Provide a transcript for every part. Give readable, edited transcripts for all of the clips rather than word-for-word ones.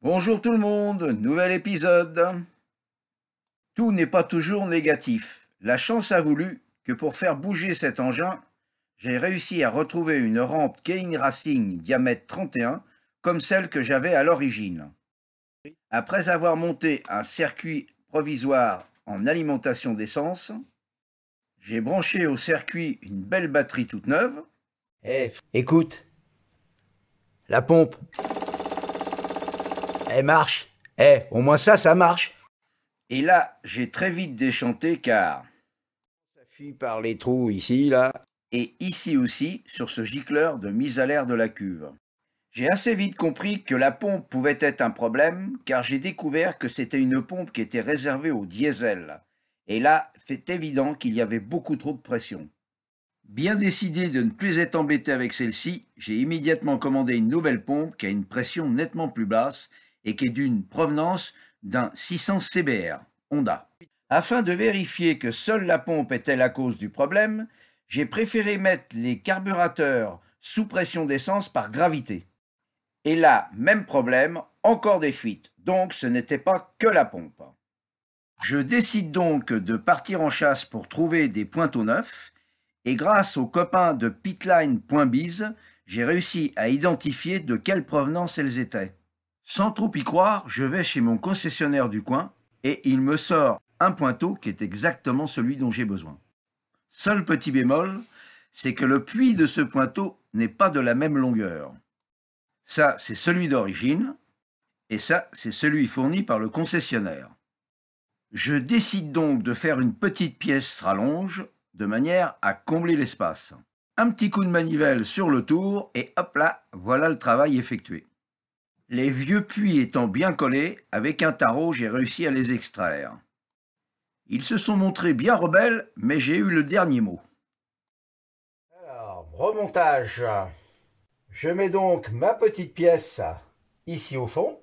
Bonjour tout le monde, nouvel épisode. Tout n'est pas toujours négatif. La chance a voulu que pour faire bouger cet engin, j'ai réussi à retrouver une rampe Kane Racing diamètre 31 comme celle que j'avais à l'origine. Après avoir monté un circuit provisoire en alimentation d'essence, j'ai branché au circuit une belle batterie toute neuve. Écoute, la pompe, elle marche. Au moins ça marche. Et là, j'ai très vite déchanté car, Ça fuit par les trous ici, là. et ici aussi, sur ce gicleur de mise à l'air de la cuve. J'ai assez vite compris que la pompe pouvait être un problème, car j'ai découvert que c'était une pompe qui était réservée au diesel. Et là, c'est évident qu'il y avait beaucoup trop de pression. Bien décidé de ne plus être embêté avec celle-ci, j'ai immédiatement commandé une nouvelle pompe qui a une pression nettement plus basse et qui est d'une provenance d'un 600 CBR, Honda. Afin de vérifier que seule la pompe était la cause du problème, j'ai préféré mettre les carburateurs sous pression d'essence par gravité. Et là, même problème, encore des fuites, donc ce n'était pas que la pompe. Je décide donc de partir en chasse pour trouver des pointeaux neufs, et grâce aux copains de pitline.biz, j'ai réussi à identifier de quelle provenance elles étaient. Sans trop y croire, je vais chez mon concessionnaire du coin, et il me sort un pointeau qui est exactement celui dont j'ai besoin. Seul petit bémol, c'est que le puits de ce pointeau n'est pas de la même longueur. Ça, c'est celui d'origine, et ça, c'est celui fourni par le concessionnaire. Je décide donc de faire une petite pièce rallonge, de manière à combler l'espace. Un petit coup de manivelle sur le tour, et hop là, voilà le travail effectué. Les vieux puits étant bien collés, avec un tarot, j'ai réussi à les extraire. Ils se sont montrés bien rebelles, mais j'ai eu le dernier mot. Alors, remontage. Je mets donc ma petite pièce ici au fond.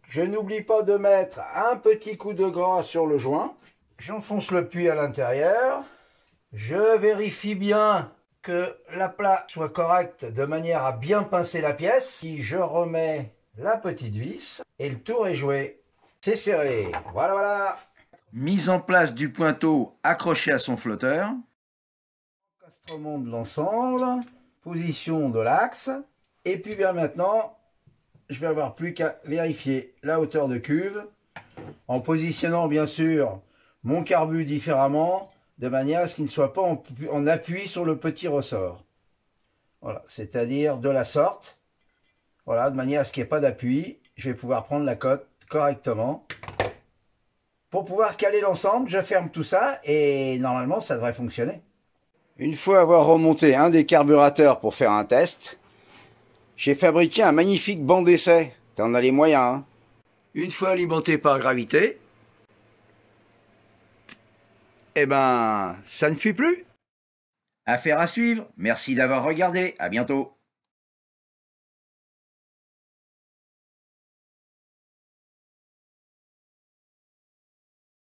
Je n'oublie pas de mettre un petit coup de gras sur le joint. J'enfonce le puits à l'intérieur. Je vérifie bien que l'aplat soit correct de manière à bien pincer la pièce. Puis je remets la petite vis et le tour est joué. C'est serré. Voilà. Mise en place du pointeau accroché à son flotteur. Encastrement de l'ensemble. Position de l'axe. Et puis bien maintenant, je vais avoir plus qu'à vérifier la hauteur de cuve en positionnant bien sûr mon carbu différemment de manière à ce qu'il ne soit pas en appui sur le petit ressort. Voilà, c'est-à-dire de la sorte. Voilà, de manière à ce qu'il n'y ait pas d'appui. Je vais pouvoir prendre la cote correctement. Pour pouvoir caler l'ensemble, je ferme tout ça et normalement ça devrait fonctionner. Une fois avoir remonté un des carburateurs pour faire un test, j'ai fabriqué un magnifique banc d'essai. T'en as les moyens, hein. Une fois alimenté par gravité, Eh ben, ça ne fuit plus. affaire à suivre. Merci d'avoir regardé. À bientôt.